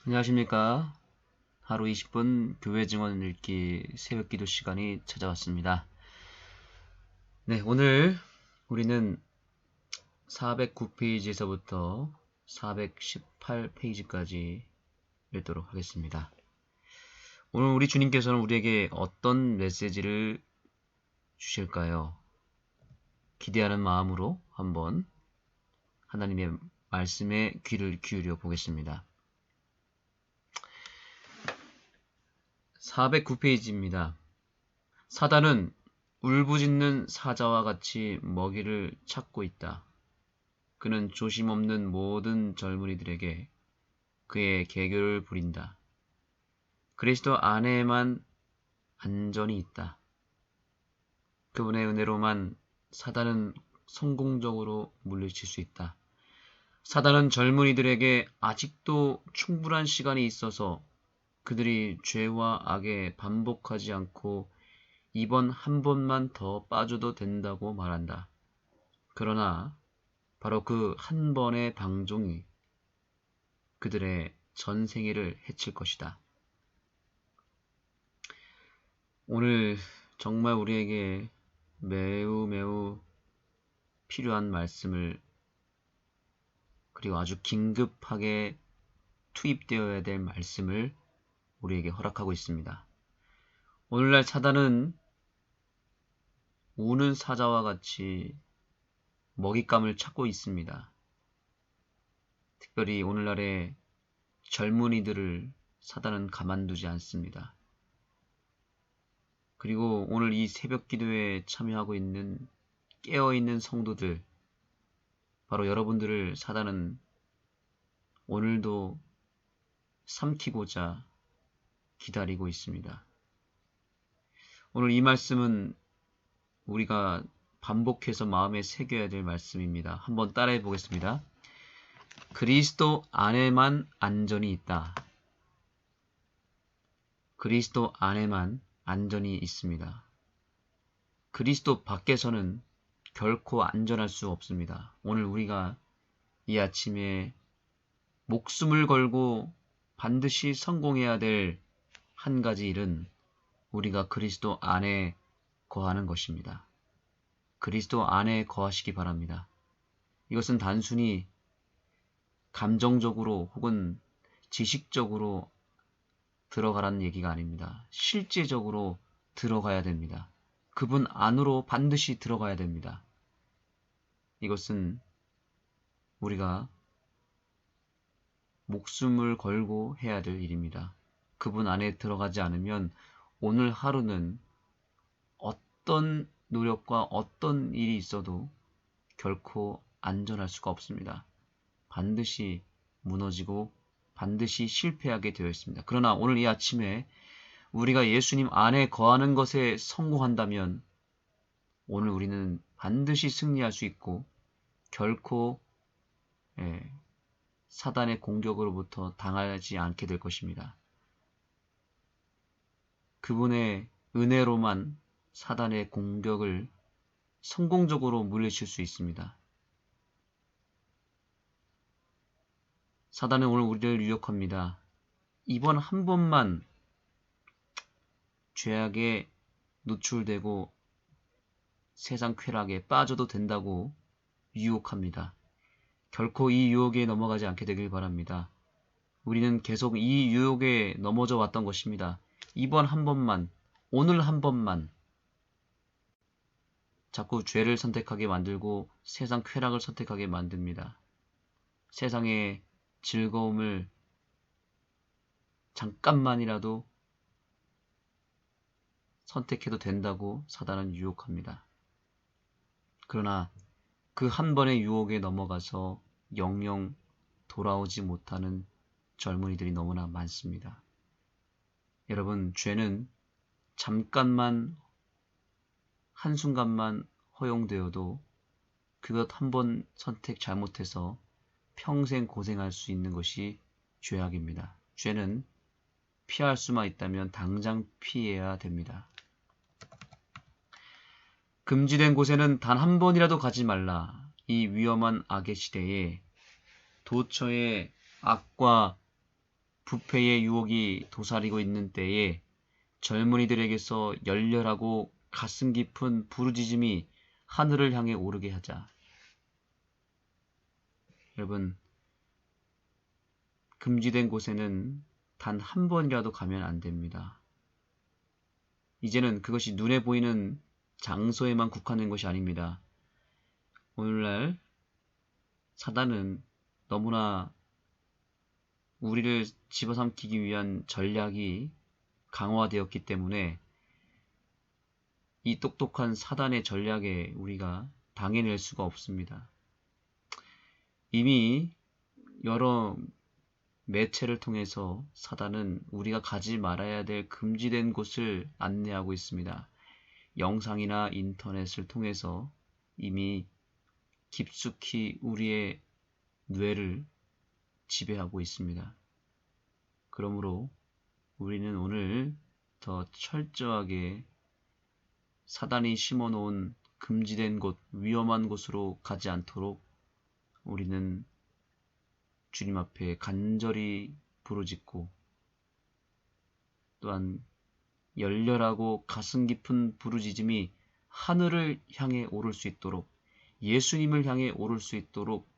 안녕하십니까. 하루 20분 교회 증언 읽기 새벽 기도 시간이 찾아왔습니다. 네, 오늘 우리는 409페이지에서부터 418페이지까지 읽도록 하겠습니다. 오늘 우리 주님께서는 우리에게 어떤 메시지를 주실까요? 기대하는 마음으로 한번 하나님의 말씀에 귀를 기울여 보겠습니다. 409페이지입니다. 사단은 울부짖는 사자와 같이 먹이를 찾고 있다. 그는 조심 없는 모든 젊은이들에게 그의 계교를 부린다. 그리스도 안에만 안전이 있다. 그분의 은혜로만 사단은 성공적으로 물리칠 수 있다. 사단은 젊은이들에게 아직도 충분한 시간이 있어서 그들이 죄와 악에 반복하지 않고 이번 한 번만 더 빠져도 된다고 말한다. 그러나 바로 그 한 번의 방종이 그들의 전생애를 해칠 것이다. 오늘 정말 우리에게 매우 필요한 말씀을 그리고 아주 긴급하게 투입되어야 될 말씀을 우리에게 허락하고 있습니다. 오늘날 사단은 우는 사자와 같이 먹잇감을 찾고 있습니다. 특별히 오늘날의 젊은이들을 사단은 가만두지 않습니다. 그리고 오늘 이 새벽 기도에 참여하고 있는 깨어있는 성도들, 바로 여러분들을 사단은 오늘도 삼키고자 기다리고 있습니다. 오늘 이 말씀은 우리가 반복해서 마음에 새겨야 될 말씀입니다. 한번 따라해 보겠습니다. 그리스도 안에만 안전이 있다. 그리스도 안에만 안전이 있습니다. 그리스도 밖에서는 결코 안전할 수 없습니다. 오늘 우리가 이 아침에 목숨을 걸고 반드시 성공해야 될 한 가지 일은 우리가 그리스도 안에 거하는 것입니다. 그리스도 안에 거하시기 바랍니다. 이것은 단순히 감정적으로 혹은 지식적으로 들어가라는 얘기가 아닙니다. 실제적으로 들어가야 됩니다. 그분 안으로 반드시 들어가야 됩니다. 이것은 우리가 목숨을 걸고 해야 될 일입니다. 그분 안에 들어가지 않으면 오늘 하루는 어떤 노력과 어떤 일이 있어도 결코 안전할 수가 없습니다. 반드시 무너지고 반드시 실패하게 되어 있습니다. 그러나 오늘 이 아침에 우리가 예수님 안에 거하는 것에 성공한다면 오늘 우리는 반드시 승리할 수 있고 결코 사단의 공격으로부터 당하지 않게 될 것입니다. 그분의 은혜로만 사단의 공격을 성공적으로 물리칠 수 있습니다. 사단은 오늘 우리를 유혹합니다. 이번 한 번만 죄악에 노출되고 세상 쾌락에 빠져도 된다고 유혹합니다. 결코 이 유혹에 넘어가지 않게 되길 바랍니다. 우리는 계속 이 유혹에 넘어져 왔던 것입니다. 이번 한 번만, 오늘 한 번만 자꾸 죄를 선택하게 만들고 세상 쾌락을 선택하게 만듭니다. 세상의 즐거움을 잠깐만이라도 선택해도 된다고 사단은 유혹합니다. 그러나 그 한 번의 유혹에 넘어가서 영영 돌아오지 못하는 젊은이들이 너무나 많습니다. 여러분, 죄는 잠깐만, 한순간만 허용되어도 그것 한 번 선택 잘못해서 평생 고생할 수 있는 것이 죄악입니다. 죄는 피할 수만 있다면 당장 피해야 됩니다. 금지된 곳에는 단 한 번이라도 가지 말라. 이 위험한 악의 시대에 도처에 악과 부패의 유혹이 도사리고 있는 때에 젊은이들에게서 열렬하고 가슴 깊은 부르짖음이 하늘을 향해 오르게 하자. 여러분, 금지된 곳에는 단 한 번이라도 가면 안 됩니다. 이제는 그것이 눈에 보이는 장소에만 국한된 것이 아닙니다. 오늘날 사단은 너무나 우리를 집어삼키기 위한 전략이 강화되었기 때문에 이 똑똑한 사단의 전략에 우리가 당해낼 수가 없습니다. 이미 여러 매체를 통해서 사단은 우리가 가지 말아야 될 금지된 곳을 안내하고 있습니다. 영상이나 인터넷을 통해서 이미 깊숙이 우리의 뇌를 지배하고 있습니다. 그러므로 우리는 오늘 더 철저하게 사단이 심어놓은 금지된 곳, 위험한 곳으로 가지 않도록 우리는 주님 앞에 간절히 부르짖고 또한 열렬하고 가슴 깊은 부르짖음이 하늘을 향해 오를 수 있도록, 예수님을 향해 오를 수 있도록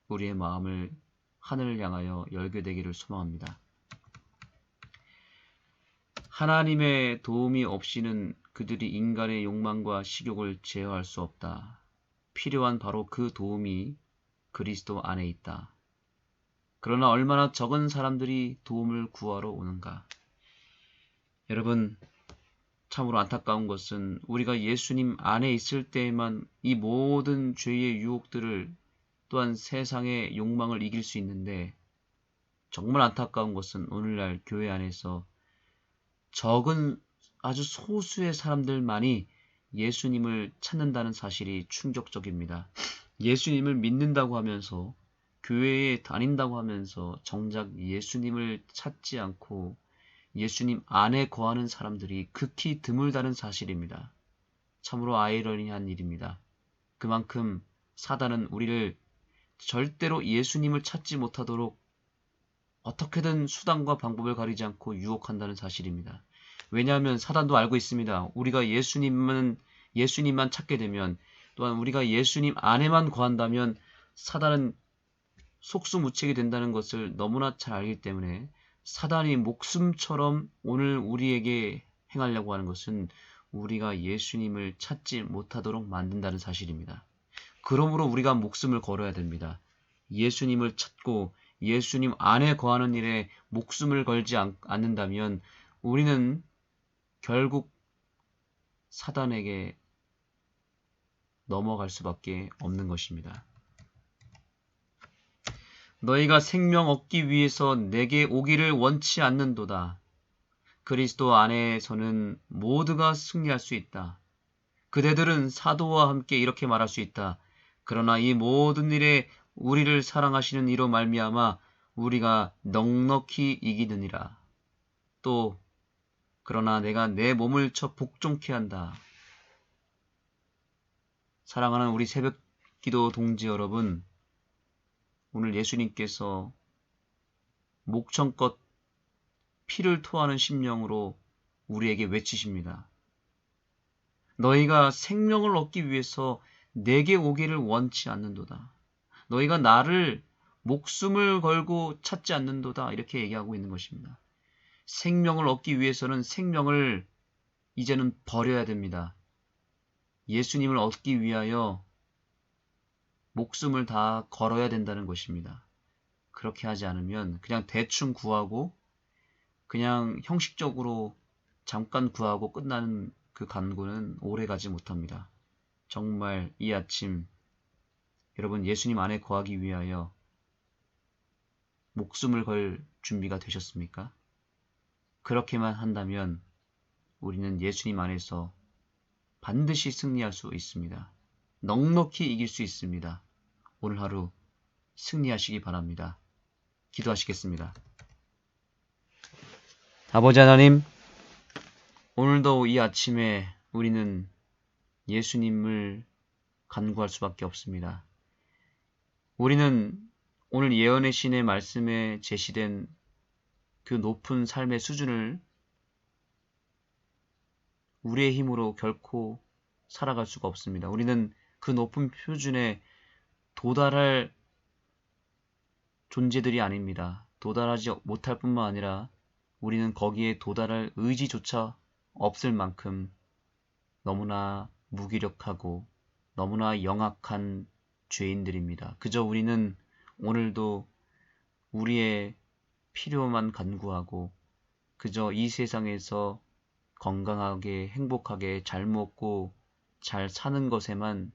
우리의 마음을 하늘을 향하여 열게 되기를 소망합니다. 하나님의 도움이 없이는 그들이 인간의 욕망과 식욕을 제어할 수 없다. 필요한 바로 그 도움이 그리스도 안에 있다. 그러나 얼마나 적은 사람들이 도움을 구하러 오는가. 여러분, 참으로 안타까운 것은 우리가 예수님 안에 있을 때에만 이 모든 죄의 유혹들을 또한 세상의 욕망을 이길 수 있는데, 정말 안타까운 것은 오늘날 교회 안에서 적은 아주 소수의 사람들만이 예수님을 찾는다는 사실이 충격적입니다. 예수님을 믿는다고 하면서 교회에 다닌다고 하면서 정작 예수님을 찾지 않고 예수님 안에 거하는 사람들이 극히 드물다는 사실입니다. 참으로 아이러니한 일입니다. 그만큼 사단은 우리를 절대로 예수님을 찾지 못하도록 어떻게든 수단과 방법을 가리지 않고 유혹한다는 사실입니다. 왜냐하면 사단도 알고 있습니다. 우리가 예수님만 찾게 되면, 또한 우리가 예수님 안에만 거한다면 사단은 속수무책이 된다는 것을 너무나 잘 알기 때문에 사단이 목숨처럼 오늘 우리에게 행하려고 하는 것은 우리가 예수님을 찾지 못하도록 만든다는 사실입니다. 그러므로 우리가 목숨을 걸어야 됩니다. 예수님을 찾고 예수님 안에 거하는 일에 목숨을 걸지 않는다면 우리는 결국 사단에게 넘어갈 수밖에 없는 것입니다. 너희가 생명 얻기 위해서 내게 오기를 원치 않는도다. 그리스도 안에서는 모두가 승리할 수 있다. 그대들은 사도와 함께 이렇게 말할 수 있다. 그러나 이 모든 일에 우리를 사랑하시는 이로 말미암아 우리가 넉넉히 이기느니라. 또 그러나 내가 내 몸을 쳐 복종케 한다. 사랑하는 우리 새벽기도 동지 여러분, 오늘 예수님께서 목청껏 피를 토하는 심령으로 우리에게 외치십니다. 너희가 생명을 얻기 위해서 내게 오기를 원치 않는도다. 너희가 나를 목숨을 걸고 찾지 않는도다. 이렇게 얘기하고 있는 것입니다. 생명을 얻기 위해서는 생명을 이제는 버려야 됩니다. 예수님을 얻기 위하여 목숨을 다 걸어야 된다는 것입니다. 그렇게 하지 않으면 그냥 대충 구하고 그냥 형식적으로 잠깐 구하고 끝나는 그 간구는 오래가지 못합니다. 정말 이 아침 여러분 예수님 안에 거하기 위하여 목숨을 걸 준비가 되셨습니까? 그렇게만 한다면 우리는 예수님 안에서 반드시 승리할 수 있습니다. 넉넉히 이길 수 있습니다. 오늘 하루 승리하시기 바랍니다. 기도하시겠습니다. 아버지 하나님, 오늘도 이 아침에 우리는 예수님을 간구할 수밖에 없습니다. 우리는 오늘 예언의 신의 말씀에 제시된 그 높은 삶의 수준을 우리의 힘으로 결코 살아갈 수가 없습니다. 우리는 그 높은 수준에 도달할 존재들이 아닙니다. 도달하지 못할 뿐만 아니라 우리는 거기에 도달할 의지조차 없을 만큼 너무나 무기력하고 너무나 영악한 죄인들입니다. 그저 우리는 오늘도 우리의 필요만 간구하고 그저 이 세상에서 건강하게 행복하게 잘 먹고 잘 사는 것에만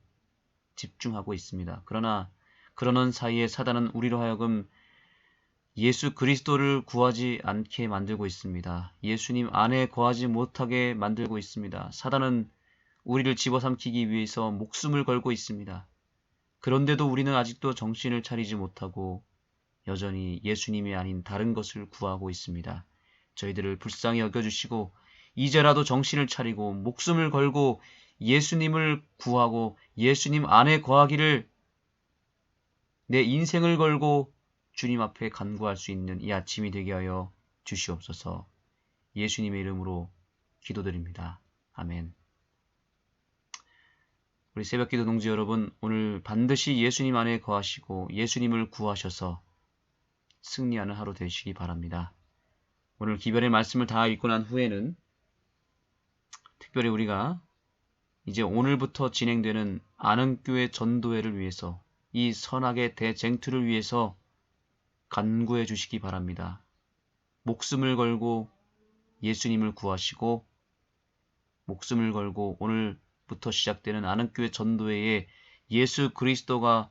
집중하고 있습니다. 그러나 그러는 사이에 사단은 우리로 하여금 예수 그리스도를 구하지 않게 만들고 있습니다. 예수님 안에 거하지 못하게 만들고 있습니다. 사단은 우리를 집어삼키기 위해서 목숨을 걸고 있습니다. 그런데도 우리는 아직도 정신을 차리지 못하고 여전히 예수님이 아닌 다른 것을 구하고 있습니다. 저희들을 불쌍히 여겨주시고 이제라도 정신을 차리고 목숨을 걸고 예수님을 구하고 예수님 안에 거하기를 내 인생을 걸고 주님 앞에 간구할 수 있는 이 아침이 되게 하여 주시옵소서. 예수님의 이름으로 기도드립니다. 아멘. 우리 새벽기도 동지 여러분, 오늘 반드시 예수님 안에 거하시고 예수님을 구하셔서 승리하는 하루 되시기 바랍니다. 오늘 기별의 말씀을 다 읽고 난 후에는 특별히 우리가 이제 오늘부터 진행되는 안흥교회 전도회를 위해서 이 선악의 대쟁투를 위해서 간구해 주시기 바랍니다. 목숨을 걸고 예수님을 구하시고 목숨을 걸고 오늘부터 시작되는 안흥교회 전도회에 예수 그리스도가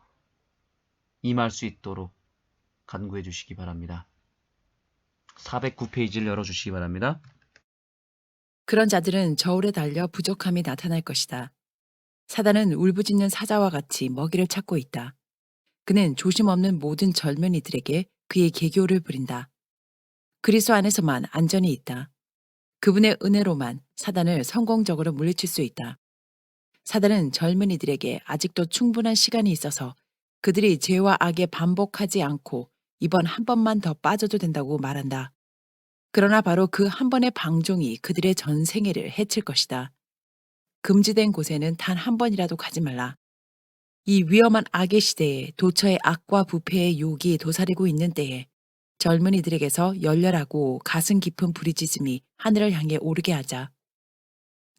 임할 수 있도록 간구해 주시기 바랍니다. 409페이지를 열어주시기 바랍니다. 그런 자들은 저울에 달려 부족함이 나타날 것이다. 사단은 울부짖는 사자와 같이 먹이를 찾고 있다. 그는 조심 없는 모든 젊은이들에게 그의 계교를 부린다. 그리스도 안에서만 안전이 있다. 그분의 은혜로만 사단을 성공적으로 물리칠 수 있다. 사단은 젊은이들에게 아직도 충분한 시간이 있어서 그들이 죄와 악에 반복하지 않고 이번 한 번만 더 빠져도 된다고 말한다. 그러나 바로 그 한 번의 방종이 그들의 전 생애를 해칠 것이다. 금지된 곳에는 단 한 번이라도 가지 말라. 이 위험한 악의 시대에 도처의 악과 부패의 욕이 도사리고 있는 때에 젊은이들에게서 열렬하고 가슴 깊은 부르짖음이 하늘을 향해 오르게 하자.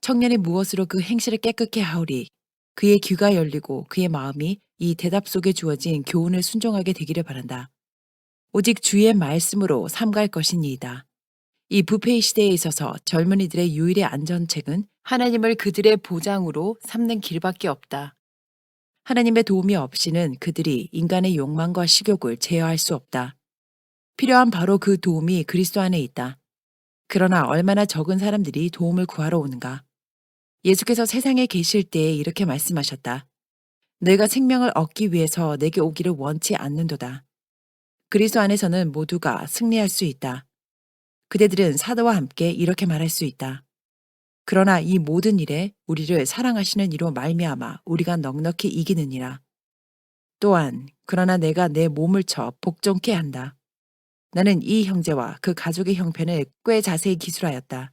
청년이 무엇으로 그 행실을 깨끗게 하오리. 그의 귀가 열리고 그의 마음이 이 대답 속에 주어진 교훈을 순종하게 되기를 바란다. 오직 주의 말씀으로 삼갈 것이니이다. 이 부패의 시대에 있어서 젊은이들의 유일의 안전책은 하나님을 그들의 보장으로 삼는 길밖에 없다. 하나님의 도움이 없이는 그들이 인간의 욕망과 식욕을 제어할 수 없다. 필요한 바로 그 도움이 그리스도 안에 있다. 그러나 얼마나 적은 사람들이 도움을 구하러 오는가. 예수께서 세상에 계실 때에 이렇게 말씀하셨다. 내가 생명을 얻기 위해서 내게 오기를 원치 않는도다. 그리스도 안에서는 모두가 승리할 수 있다. 그대들은 사도와 함께 이렇게 말할 수 있다. 그러나 이 모든 일에 우리를 사랑하시는 이로 말미암아 우리가 넉넉히 이기느니라. 또한 그러나 내가 내 몸을 쳐 복종케 한다. 나는 이 형제와 그 가족의 형편을 꽤 자세히 기술하였다.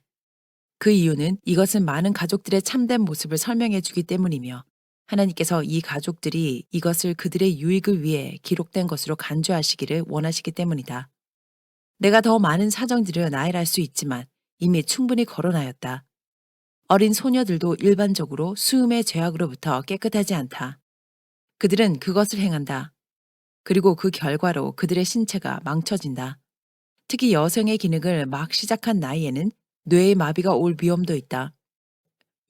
그 이유는 이것은 많은 가족들의 참된 모습을 설명해 주기 때문이며 하나님께서 이 가족들이 이것을 그들의 유익을 위해 기록된 것으로 간주하시기를 원하시기 때문이다. 내가 더 많은 사정들을 나열할 수 있지만 이미 충분히 거론하였다. 어린 소녀들도 일반적으로 수음의 죄악으로부터 깨끗하지 않다. 그들은 그것을 행한다. 그리고 그 결과로 그들의 신체가 망쳐진다. 특히 여성의 기능을 막 시작한 나이에는 뇌의 마비가 올 위험도 있다.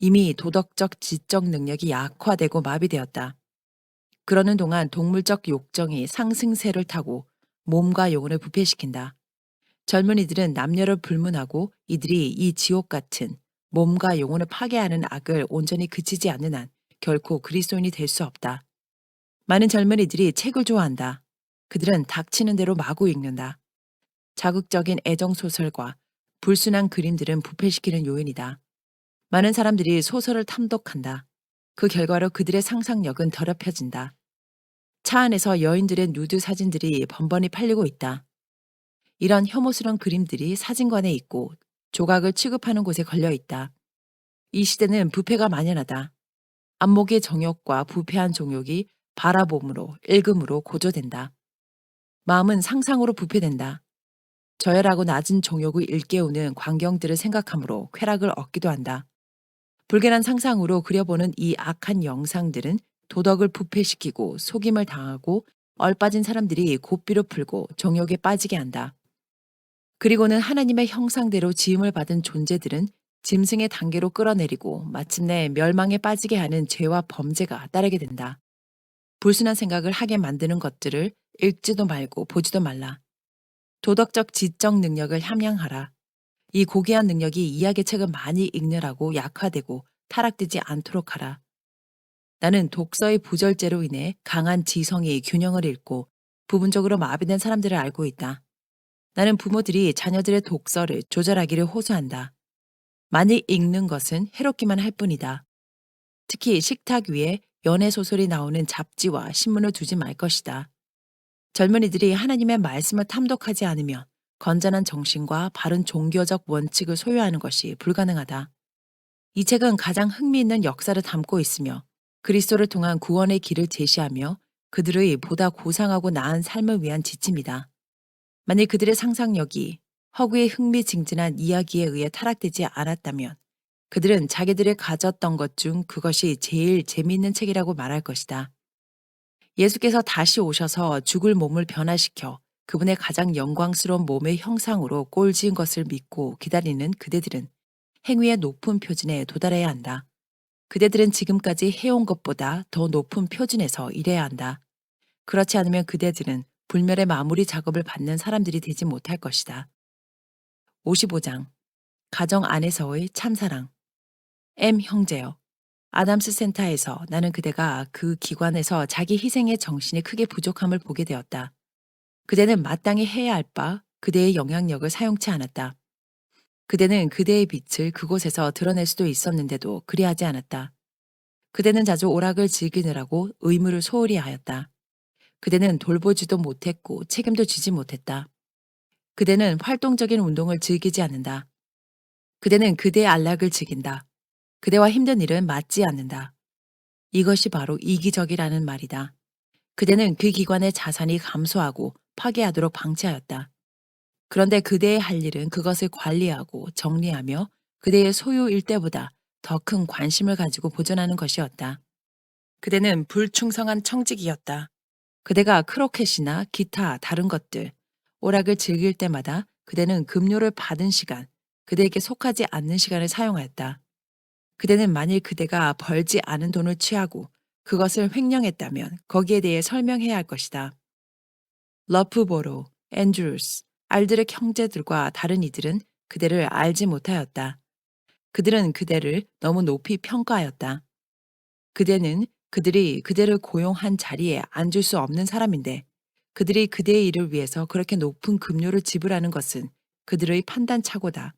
이미 도덕적, 지적 능력이 약화되고 마비되었다. 그러는 동안 동물적 욕정이 상승세를 타고 몸과 영혼을 부패시킨다. 젊은이들은 남녀를 불문하고 이들이 이 지옥 같은 몸과 영혼을 파괴하는 악을 온전히 그치지 않는 한 결코 그리스도인이 될 수 없다. 많은 젊은이들이 책을 좋아한다. 그들은 닥치는 대로 마구 읽는다. 자극적인 애정소설과 불순한 그림들은 부패시키는 요인이다. 많은 사람들이 소설을 탐독한다. 그 결과로 그들의 상상력은 더럽혀진다. 차 안에서 여인들의 누드 사진들이 번번이 팔리고 있다. 이런 혐오스러운 그림들이 사진관에 있고 조각을 취급하는 곳에 걸려 있다. 이 시대는 부패가 만연하다. 안목의 정욕과 부패한 정욕이 바라봄으로, 읽음으로 고조된다. 마음은 상상으로 부패된다. 저열하고 낮은 정욕을 일깨우는 광경들을 생각하므로 쾌락을 얻기도 한다. 불길한 상상으로 그려보는 이 악한 영상들은 도덕을 부패시키고 속임을 당하고 얼빠진 사람들이 고삐로 풀고 정욕에 빠지게 한다. 그리고는 하나님의 형상대로 지음을 받은 존재들은 짐승의 단계로 끌어내리고 마침내 멸망에 빠지게 하는 죄와 범죄가 따르게 된다. 불순한 생각을 하게 만드는 것들을 읽지도 말고 보지도 말라. 도덕적 지적 능력을 함양하라. 이 고귀한 능력이 이야기 책을 많이 읽느라고 약화되고 타락되지 않도록 하라. 나는 독서의 부절제로 인해 강한 지성이 균형을 잃고 부분적으로 마비된 사람들을 알고 있다. 나는 부모들이 자녀들의 독서를 조절하기를 호소한다. 많이 읽는 것은 해롭기만 할 뿐이다. 특히 식탁 위에 연애소설이 나오는 잡지와 신문을 두지 말 것이다. 젊은이들이 하나님의 말씀을 탐독하지 않으면 건전한 정신과 바른 종교적 원칙을 소유하는 것이 불가능하다. 이 책은 가장 흥미있는 역사를 담고 있으며 그리스도를 통한 구원의 길을 제시하며 그들의 보다 고상하고 나은 삶을 위한 지침이다. 만일 그들의 상상력이 허구의 흥미진진한 이야기에 의해 타락되지 않았다면 그들은 자기들이 가졌던 것 중 그것이 제일 재미있는 책이라고 말할 것이다. 예수께서 다시 오셔서 죽을 몸을 변화시켜 그분의 가장 영광스러운 몸의 형상으로 꼴지은 것을 믿고 기다리는 그대들은 행위의 높은 표준에 도달해야 한다. 그대들은 지금까지 해온 것보다 더 높은 표준에서 일해야 한다. 그렇지 않으면 그대들은 불멸의 마무리 작업을 받는 사람들이 되지 못할 것이다. 55장 가정 안에서의 참사랑. M 형제여, 아담스 센터에서 나는 그대가 그 기관에서 자기 희생의 정신이 크게 부족함을 보게 되었다. 그대는 마땅히 해야 할 바 그대의 영향력을 사용치 않았다. 그대는 그대의 빛을 그곳에서 드러낼 수도 있었는데도 그리하지 않았다. 그대는 자주 오락을 즐기느라고 의무를 소홀히 하였다. 그대는 돌보지도 못했고 책임도 지지 못했다. 그대는 활동적인 운동을 즐기지 않는다. 그대는 그대의 안락을 즐긴다. 그대와 힘든 일은 맞지 않는다. 이것이 바로 이기적이라는 말이다. 그대는 그 기관의 자산이 감소하고 파괴하도록 방치하였다. 그런데 그대의 할 일은 그것을 관리하고 정리하며 그대의 소유일 때보다 더 큰 관심을 가지고 보존하는 것이었다. 그대는 불충성한 청직이었다. 그대가 크로켓이나 기타 다른 것들, 오락을 즐길 때마다 그대는 급료를 받은 시간, 그대에게 속하지 않는 시간을 사용하였다. 그대는 만일 그대가 벌지 않은 돈을 취하고 그것을 횡령했다면 거기에 대해 설명해야 할 것이다. 러프보로, 앤드루스, 알드렉 형제들과 다른 이들은 그대를 알지 못하였다. 그들은 그대를 너무 높이 평가하였다. 그대는 그들이 그대를 고용한 자리에 앉을 수 없는 사람인데 그들이 그대의 일을 위해서 그렇게 높은 급료를 지불하는 것은 그들의 판단착오다.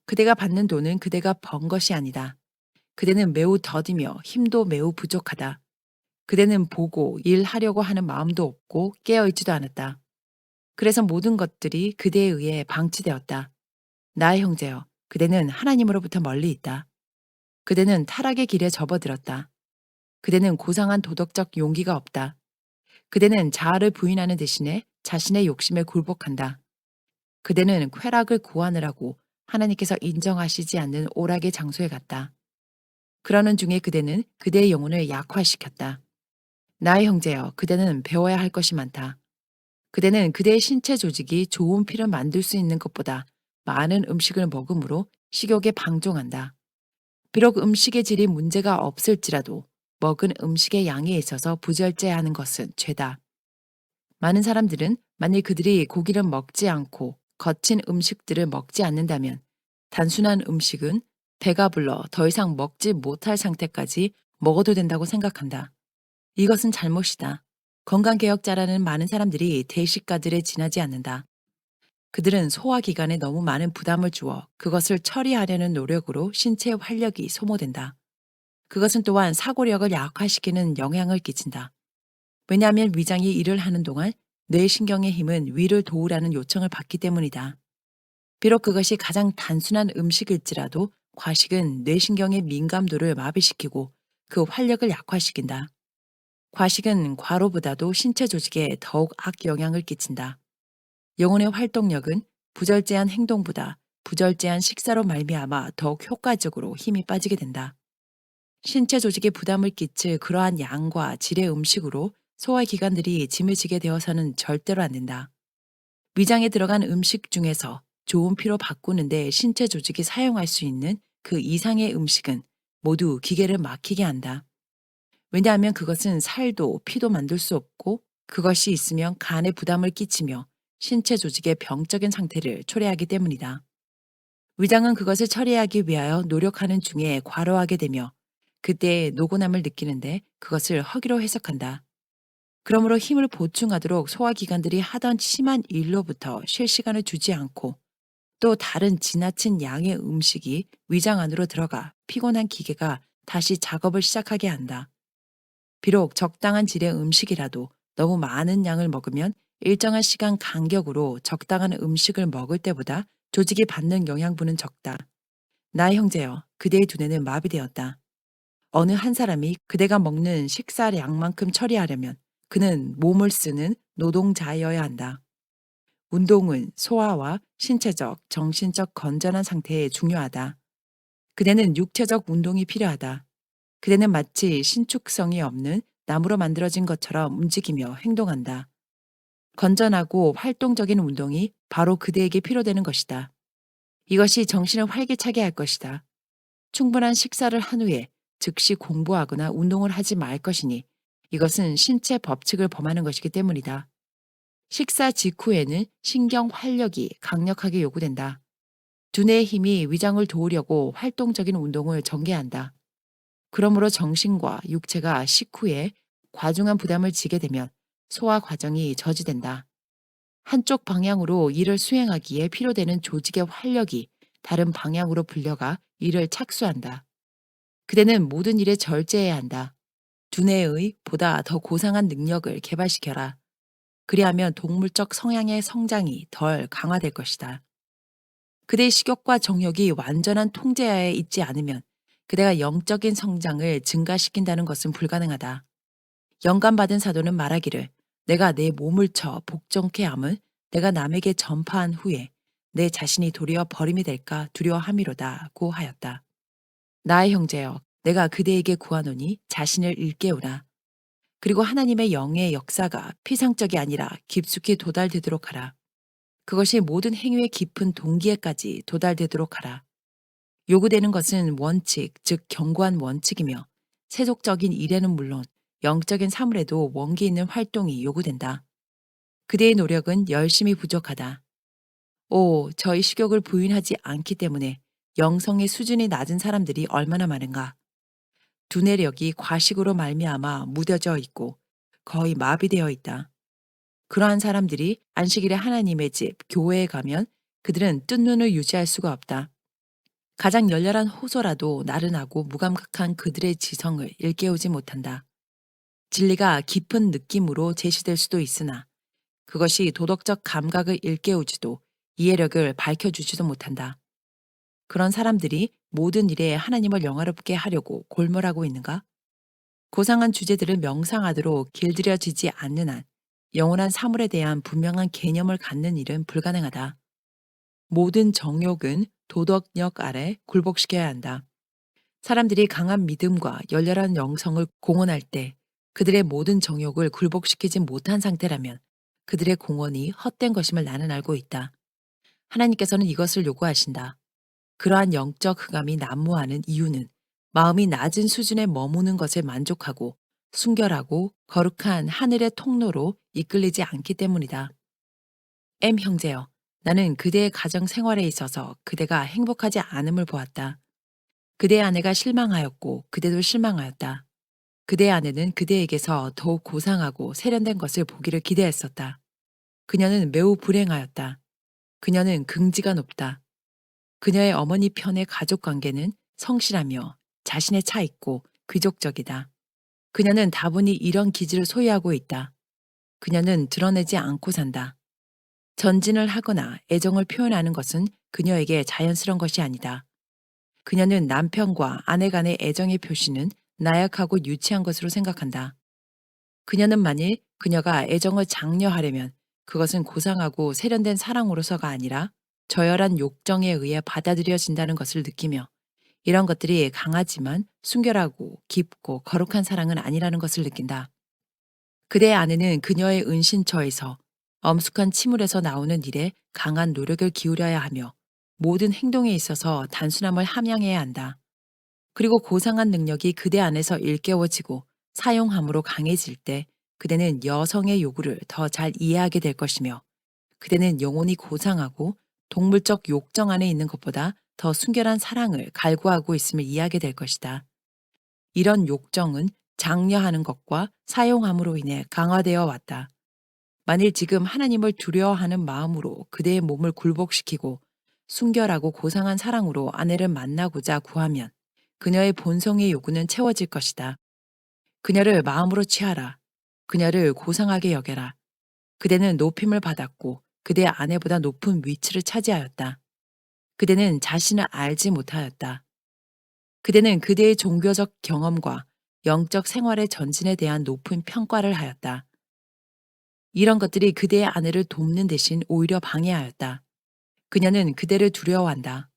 그대가 받는 돈은 그대가 번 것이 아니다. 그대는 매우 더디며 힘도 매우 부족하다. 그대는 보고 일하려고 하는 마음도 없고 깨어있지도 않았다. 그래서 모든 것들이 그대에 의해 방치되었다. 나의 형제여, 그대는 하나님으로부터 멀리 있다. 그대는 타락의 길에 접어들었다. 그대는 고상한 도덕적 용기가 없다. 그대는 자아를 부인하는 대신에 자신의 욕심에 굴복한다. 그대는 쾌락을 구하느라고 하나님께서 인정하시지 않는 오락의 장소에 갔다. 그러는 중에 그대는 그대의 영혼을 약화시켰다. 나의 형제여, 그대는 배워야 할 것이 많다. 그대는 그대의 신체 조직이 좋은 피를 만들 수 있는 것보다 많은 음식을 먹음으로 식욕에 방종한다. 비록 음식의 질이 문제가 없을지라도 먹은 음식의 양에 있어서 부절제하는 것은 죄다. 많은 사람들은 만일 그들이 고기를 먹지 않고 거친 음식들을 먹지 않는다면 단순한 음식은 배가 불러 더 이상 먹지 못할 상태까지 먹어도 된다고 생각한다. 이것은 잘못이다. 건강개혁자라는 많은 사람들이 대식가들에 지나지 않는다. 그들은 소화기관에 너무 많은 부담을 주어 그것을 처리하려는 노력으로 신체의 활력이 소모된다. 그것은 또한 사고력을 약화시키는 영향을 끼친다. 왜냐하면 위장이 일을 하는 동안 뇌신경의 힘은 위를 도우라는 요청을 받기 때문이다. 비록 그것이 가장 단순한 음식일지라도 과식은 뇌신경의 민감도를 마비시키고 그 활력을 약화시킨다. 과식은 과로보다도 신체 조직에 더욱 악영향을 끼친다. 영혼의 활동력은 부절제한 행동보다 부절제한 식사로 말미암아 더욱 효과적으로 힘이 빠지게 된다. 신체 조직에 부담을 끼칠 그러한 양과 질의 음식으로 소화기관들이 짐을 지게 되어서는 절대로 안 된다. 위장에 들어간 음식 중에서 좋은 피로 바꾸는데 신체 조직이 사용할 수 있는 그 이상의 음식은 모두 기계를 막히게 한다. 왜냐하면 그것은 살도 피도 만들 수 없고 그것이 있으면 간에 부담을 끼치며 신체 조직의 병적인 상태를 초래하기 때문이다. 위장은 그것을 처리하기 위하여 노력하는 중에 과로하게 되며 그때 노곤함을 느끼는데 그것을 허기로 해석한다. 그러므로 힘을 보충하도록 소화기관들이 하던 심한 일로부터 쉴 시간을 주지 않고 또 다른 지나친 양의 음식이 위장 안으로 들어가 피곤한 기계가 다시 작업을 시작하게 한다. 비록 적당한 질의 음식이라도 너무 많은 양을 먹으면 일정한 시간 간격으로 적당한 음식을 먹을 때보다 조직이 받는 영양분은 적다. 나의 형제여, 그대의 두뇌는 마비되었다. 어느 한 사람이 그대가 먹는 식사량만큼 처리하려면 그는 몸을 쓰는 노동자여야 한다. 운동은 소화와 신체적, 정신적 건전한 상태에 중요하다. 그대는 육체적 운동이 필요하다. 그대는 마치 신축성이 없는 나무로 만들어진 것처럼 움직이며 행동한다. 건전하고 활동적인 운동이 바로 그대에게 필요되는 것이다. 이것이 정신을 활기차게 할 것이다. 충분한 식사를 한 후에 즉시 공부하거나 운동을 하지 말 것이니 이것은 신체 법칙을 범하는 것이기 때문이다. 식사 직후에는 신경 활력이 강력하게 요구된다. 두뇌의 힘이 위장을 도우려고 활동적인 운동을 전개한다. 그러므로 정신과 육체가 식후에 과중한 부담을 지게 되면 소화 과정이 저지된다. 한쪽 방향으로 일을 수행하기에 필요되는 조직의 활력이 다른 방향으로 불려가 일을 착수한다. 그대는 모든 일에 절제해야 한다. 두뇌의 보다 더 고상한 능력을 개발시켜라. 그리하면 동물적 성향의 성장이 덜 강화될 것이다. 그대의 식욕과 정욕이 완전한 통제하에 있지 않으면 그대가 영적인 성장을 증가시킨다는 것은 불가능하다. 영감받은 사도는 말하기를 내가 내 몸을 쳐 복종케 함을 내가 남에게 전파한 후에 내 자신이 도리어 버림이 될까 두려워함이로다고 하였다. 나의 형제여, 내가 그대에게 구하노니 자신을 일깨우라. 그리고 하나님의 영의 역사가 피상적이 아니라 깊숙이 도달되도록 하라. 그것이 모든 행위의 깊은 동기에까지 도달되도록 하라. 요구되는 것은 원칙, 즉 견고한 원칙이며 세속적인 일에는 물론 영적인 사물에도 원기 있는 활동이 요구된다. 그대의 노력은 열심히 부족하다. 오, 저희 식욕을 부인하지 않기 때문에 영성의 수준이 낮은 사람들이 얼마나 많은가. 두뇌력이 과식으로 말미암아 무뎌져 있고 거의 마비되어 있다. 그러한 사람들이 안식일에 하나님의 집, 교회에 가면 그들은 뜬 눈을 유지할 수가 없다. 가장 열렬한 호소라도 나른하고 무감각한 그들의 지성을 일깨우지 못한다. 진리가 깊은 느낌으로 제시될 수도 있으나 그것이 도덕적 감각을 일깨우지도 이해력을 밝혀주지도 못한다. 그런 사람들이 모든 일에 하나님을 영화롭게 하려고 골몰하고 있는가? 고상한 주제들을 명상하도록 길들여지지 않는 한 영원한 사물에 대한 분명한 개념을 갖는 일은 불가능하다. 모든 정욕은 도덕력 아래 굴복시켜야 한다. 사람들이 강한 믿음과 열렬한 영성을 공언할 때 그들의 모든 정욕을 굴복시키지 못한 상태라면 그들의 공언이 헛된 것임을 나는 알고 있다. 하나님께서는 이것을 요구하신다. 그러한 영적 흑암이 난무하는 이유는 마음이 낮은 수준에 머무는 것에 만족하고 순결하고 거룩한 하늘의 통로로 이끌리지 않기 때문이다. M 형제여, 나는 그대의 가정 생활에 있어서 그대가 행복하지 않음을 보았다. 그대의 아내가 실망하였고 그대도 실망하였다. 그대의 아내는 그대에게서 더욱 고상하고 세련된 것을 보기를 기대했었다. 그녀는 매우 불행하였다. 그녀는 긍지가 높다. 그녀의 어머니 편의 가족 관계는 성실하며 자신에 차 있고 귀족적이다. 그녀는 다분히 이런 기질을 소유하고 있다. 그녀는 드러내지 않고 산다. 전진을 하거나 애정을 표현하는 것은 그녀에게 자연스러운 것이 아니다. 그녀는 남편과 아내 간의 애정의 표시는 나약하고 유치한 것으로 생각한다. 그녀는 만일 그녀가 애정을 장려하려면 그것은 고상하고 세련된 사랑으로서가 아니라 저열한 욕정에 의해 받아들여진다는 것을 느끼며 이런 것들이 강하지만 순결하고 깊고 거룩한 사랑은 아니라는 것을 느낀다. 그대의 아내는 그녀의 은신처에서 엄숙한 침울에서 나오는 일에 강한 노력을 기울여야 하며 모든 행동에 있어서 단순함을 함양해야 한다. 그리고 고상한 능력이 그대 안에서 일깨워지고 사용함으로 강해질 때 그대는 여성의 요구를 더 잘 이해하게 될 것이며 그대는 영혼이 고상하고 동물적 욕정 안에 있는 것보다 더 순결한 사랑을 갈구하고 있음을 이해하게 될 것이다. 이런 욕정은 장려하는 것과 사용함으로 인해 강화되어 왔다. 만일 지금 하나님을 두려워하는 마음으로 그대의 몸을 굴복시키고 순결하고 고상한 사랑으로 아내를 만나고자 구하면 그녀의 본성의 요구는 채워질 것이다. 그녀를 마음으로 취하라. 그녀를 고상하게 여겨라. 그대는 높임을 받았고 그대의 아내보다 높은 위치를 차지하였다. 그대는 자신을 알지 못하였다. 그대는 그대의 종교적 경험과 영적 생활의 전진에 대한 높은 평가를 하였다. 이런 것들이 그대의 아내를 돕는 대신 오히려 방해하였다. 그녀는 그대를 두려워한다.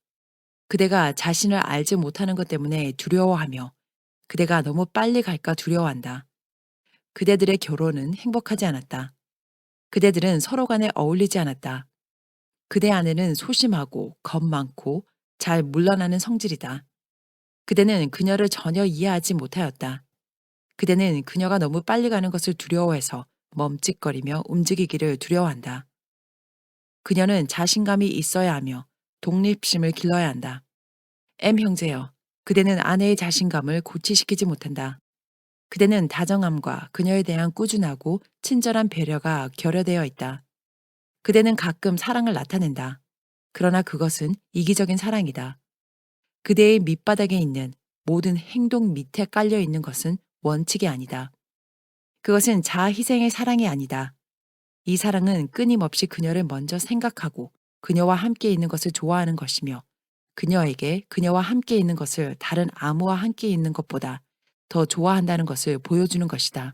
그대가 자신을 알지 못하는 것 때문에 두려워하며 그대가 너무 빨리 갈까 두려워한다. 그대들의 결혼은 행복하지 않았다. 그대들은 서로 간에 어울리지 않았다. 그대 아내는 소심하고 겁 많고 잘 물러나는 성질이다. 그대는 그녀를 전혀 이해하지 못하였다. 그대는 그녀가 너무 빨리 가는 것을 두려워해서 멈칫거리며 움직이기를 두려워한다. 그녀는 자신감이 있어야 하며 독립심을 길러야 한다. M 형제여, 그대는 아내의 자신감을 고취시키지 못한다. 그대는 다정함과 그녀에 대한 꾸준하고 친절한 배려가 결여되어 있다. 그대는 가끔 사랑을 나타낸다. 그러나 그것은 이기적인 사랑이다. 그대의 밑바닥에 있는 모든 행동 밑에 깔려 있는 것은 원칙이 아니다. 그것은 자아 희생의 사랑이 아니다. 이 사랑은 끊임없이 그녀를 먼저 생각하고 그녀와 함께 있는 것을 좋아하는 것이며 그녀에게 그녀와 함께 있는 것을 다른 아무와 함께 있는 것보다 더 좋아한다는 것을 보여주는 것이다.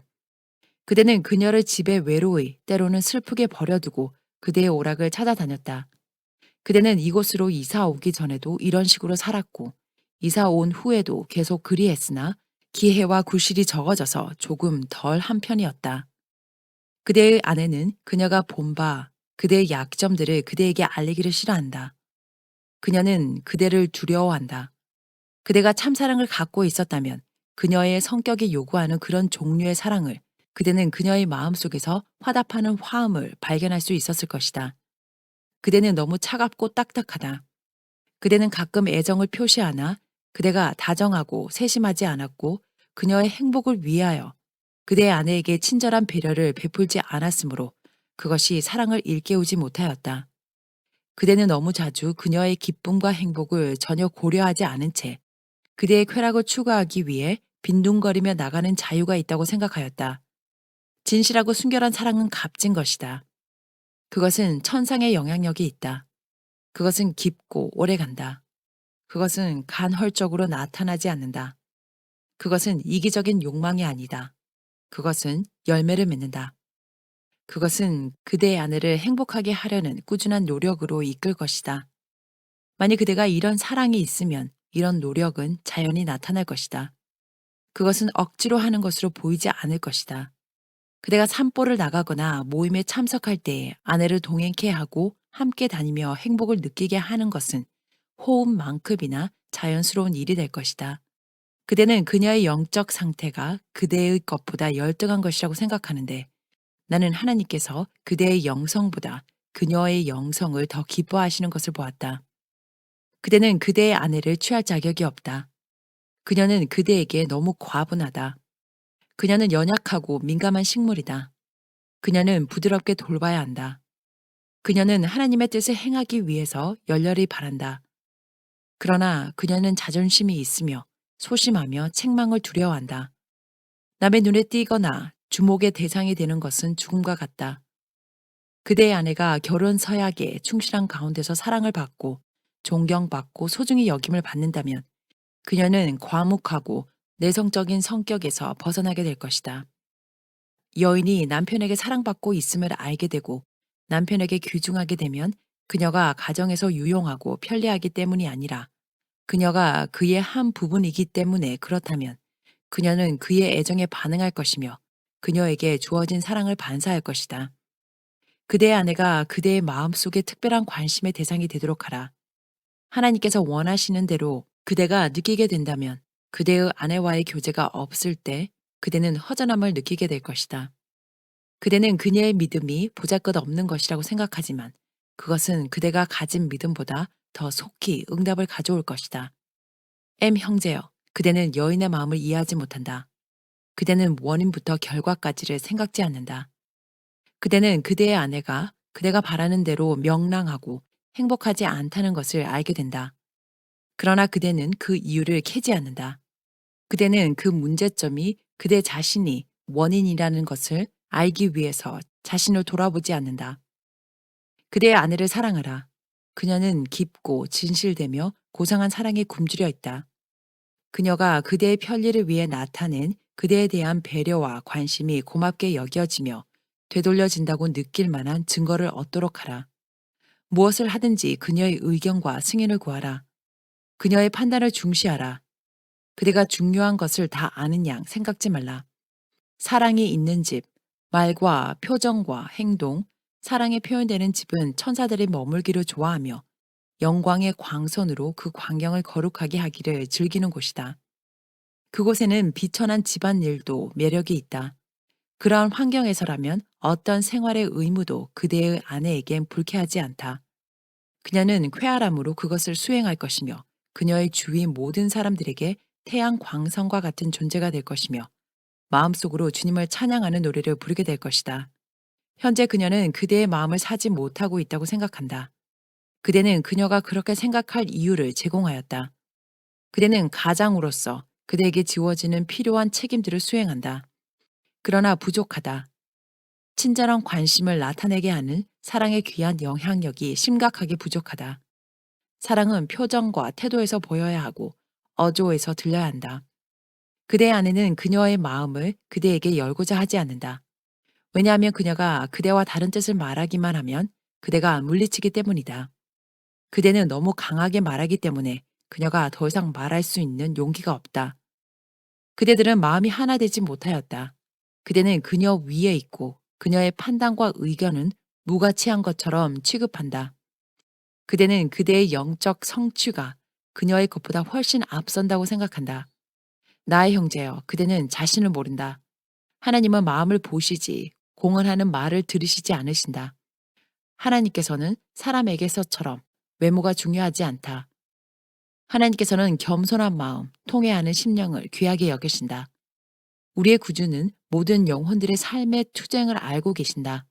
그대는 그녀를 집에 외로이 때로는 슬프게 버려두고 그대의 오락을 찾아다녔다. 그대는 이곳으로 이사 오기 전에도 이런 식으로 살았고 이사 온 후에도 계속 그리했으나 기회와 구실이 적어져서 조금 덜 한편이었다. 그대의 아내는 그녀가 본 바 그대의 약점들을 그대에게 알리기를 싫어한다. 그녀는 그대를 두려워한다. 그대가 참사랑을 갖고 있었다면 그녀의 성격이 요구하는 그런 종류의 사랑을 그대는 그녀의 마음속에서 화답하는 화음을 발견할 수 있었을 것이다. 그대는 너무 차갑고 딱딱하다. 그대는 가끔 애정을 표시하나 그대가 다정하고 세심하지 않았고 그녀의 행복을 위하여 그대의 아내에게 친절한 배려를 베풀지 않았으므로 그것이 사랑을 일깨우지 못하였다. 그대는 너무 자주 그녀의 기쁨과 행복을 전혀 고려하지 않은 채 그대의 쾌락을 추구하기 위해 빈둥거리며 나가는 자유가 있다고 생각하였다. 진실하고 순결한 사랑은 값진 것이다. 그것은 천상의 영향력이 있다. 그것은 깊고 오래 간다. 그것은 간헐적으로 나타나지 않는다. 그것은 이기적인 욕망이 아니다. 그것은 열매를 맺는다. 그것은 그대의 아내를 행복하게 하려는 꾸준한 노력으로 이끌 것이다. 만약 그대가 이런 사랑이 있으면 이런 노력은 자연히 나타날 것이다. 그것은 억지로 하는 것으로 보이지 않을 것이다. 그대가 산보를 나가거나 모임에 참석할 때에 아내를 동행케 하고 함께 다니며 행복을 느끼게 하는 것은 호흡만큼이나 자연스러운 일이 될 것이다. 그대는 그녀의 영적 상태가 그대의 것보다 열등한 것이라고 생각하는데 나는 하나님께서 그대의 영성보다 그녀의 영성을 더 기뻐하시는 것을 보았다. 그대는 그대의 아내를 취할 자격이 없다. 그녀는 그대에게 너무 과분하다. 그녀는 연약하고 민감한 식물이다. 그녀는 부드럽게 돌봐야 한다. 그녀는 하나님의 뜻을 행하기 위해서 열렬히 바란다. 그러나 그녀는 자존심이 있으며 소심하며 책망을 두려워한다. 남의 눈에 띄거나 주목의 대상이 되는 것은 죽음과 같다. 그대의 아내가 결혼 서약에 충실한 가운데서 사랑을 받고 존경받고 소중히 여김을 받는다면 그녀는 과묵하고 내성적인 성격에서 벗어나게 될 것이다. 여인이 남편에게 사랑받고 있음을 알게 되고 남편에게 귀중하게 되면 그녀가 가정에서 유용하고 편리하기 때문이 아니라 그녀가 그의 한 부분이기 때문에 그렇다면 그녀는 그의 애정에 반응할 것이며 그녀에게 주어진 사랑을 반사할 것이다. 그대의 아내가 그대의 마음속에 특별한 관심의 대상이 되도록 하라. 하나님께서 원하시는 대로 그대가 느끼게 된다면 그대의 아내와의 교제가 없을 때 그대는 허전함을 느끼게 될 것이다. 그대는 그녀의 믿음이 보잘것없는 것이라고 생각하지만 그것은 그대가 가진 믿음보다 더 속히 응답을 가져올 것이다. M 형제여, 그대는 여인의 마음을 이해하지 못한다. 그대는 원인부터 결과까지를 생각지 않는다. 그대는 그대의 아내가 그대가 바라는 대로 명랑하고 행복하지 않다는 것을 알게 된다. 그러나 그대는 그 이유를 캐지 않는다. 그대는 그 문제점이 그대 자신이 원인이라는 것을 알기 위해서 자신을 돌아보지 않는다. 그대의 아내를 사랑하라. 그녀는 깊고 진실되며 고상한 사랑에 굶주려 있다. 그녀가 그대의 편리를 위해 나타낸 그대에 대한 배려와 관심이 고맙게 여겨지며 되돌려진다고 느낄 만한 증거를 얻도록 하라. 무엇을 하든지 그녀의 의견과 승인을 구하라. 그녀의 판단을 중시하라. 그대가 중요한 것을 다 아는 양 생각지 말라. 사랑이 있는 집, 말과 표정과 행동, 사랑이 표현되는 집은 천사들이 머물기를 좋아하며 영광의 광선으로 그 광경을 거룩하게 하기를 즐기는 곳이다. 그곳에는 비천한 집안일도 매력이 있다. 그러한 환경에서라면 어떤 생활의 의무도 그대의 아내에겐 불쾌하지 않다. 그녀는 쾌활함으로 그것을 수행할 것이며 그녀의 주위 모든 사람들에게 태양 광선과 같은 존재가 될 것이며 마음속으로 주님을 찬양하는 노래를 부르게 될 것이다. 현재 그녀는 그대의 마음을 사지 못하고 있다고 생각한다. 그대는 그녀가 그렇게 생각할 이유를 제공하였다. 그대는 가장으로서 그대에게 지워지는 필요한 책임들을 수행한다. 그러나 부족하다. 친절한 관심을 나타내게 하는 사랑의 귀한 영향력이 심각하게 부족하다. 사랑은 표정과 태도에서 보여야 하고 어조에서 들려야 한다. 그대의 아내는 그녀의 마음을 그대에게 열고자 하지 않는다. 왜냐하면 그녀가 그대와 다른 뜻을 말하기만 하면 그대가 물리치기 때문이다. 그대는 너무 강하게 말하기 때문에 그녀가 더 이상 말할 수 있는 용기가 없다. 그대들은 마음이 하나 되지 못하였다. 그대는 그녀 위에 있고 그녀의 판단과 의견은 무가치한 것처럼 취급한다. 그대는 그대의 영적 성취가 그녀의 것보다 훨씬 앞선다고 생각한다. 나의 형제여, 그대는 자신을 모른다. 하나님은 마음을 보시지 공언하는 말을 들으시지 않으신다. 하나님께서는 사람에게서처럼 외모가 중요하지 않다. 하나님께서는 겸손한 마음, 통회하는 심령을 귀하게 여기신다. 우리의 구주는 모든 영혼들의 삶의 투쟁을 알고 계신다.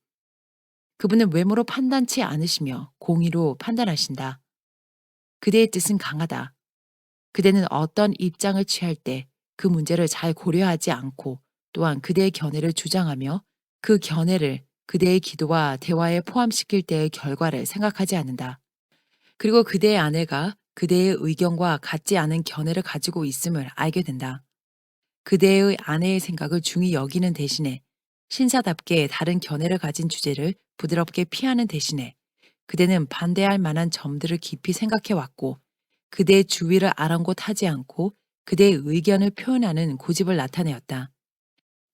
그분은 외모로 판단치 않으시며 공의로 판단하신다. 그대의 뜻은 강하다. 그대는 어떤 입장을 취할 때 그 문제를 잘 고려하지 않고 또한 그대의 견해를 주장하며 그 견해를 그대의 기도와 대화에 포함시킬 때의 결과를 생각하지 않는다. 그리고 그대의 아내가 그대의 의견과 같지 않은 견해를 가지고 있음을 알게 된다. 그대의 아내의 생각을 중히 여기는 대신에 신사답게 다른 견해를 가진 주제를 부드럽게 피하는 대신에 그대는 반대할 만한 점들을 깊이 생각해 왔고 그대의 주위를 아랑곳하지 않고 그대의 의견을 표현하는 고집을 나타내었다.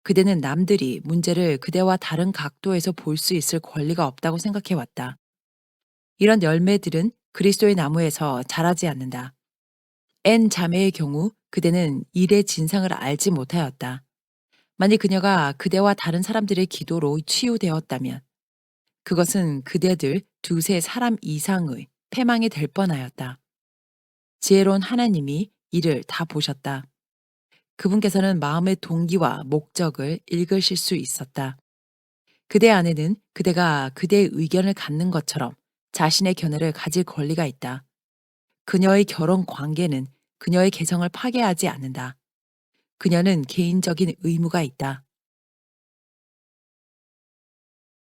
그대는 남들이 문제를 그대와 다른 각도에서 볼 수 있을 권리가 없다고 생각해 왔다. 이런 열매들은 그리스도의 나무에서 자라지 않는다. N 자매의 경우 그대는 일의 진상을 알지 못하였다. 만일 그녀가 그대와 다른 사람들의 기도로 치유되었다면 그것은 그대들 두세 사람 이상의 패망이 될 뻔하였다. 지혜로운 하나님이 이를 다 보셨다. 그분께서는 마음의 동기와 목적을 읽으실 수 있었다. 그대 안에는 그대가 그대의 의견을 갖는 것처럼 자신의 견해를 가질 권리가 있다. 그녀의 결혼 관계는 그녀의 개성을 파괴하지 않는다. 그녀는 개인적인 의무가 있다.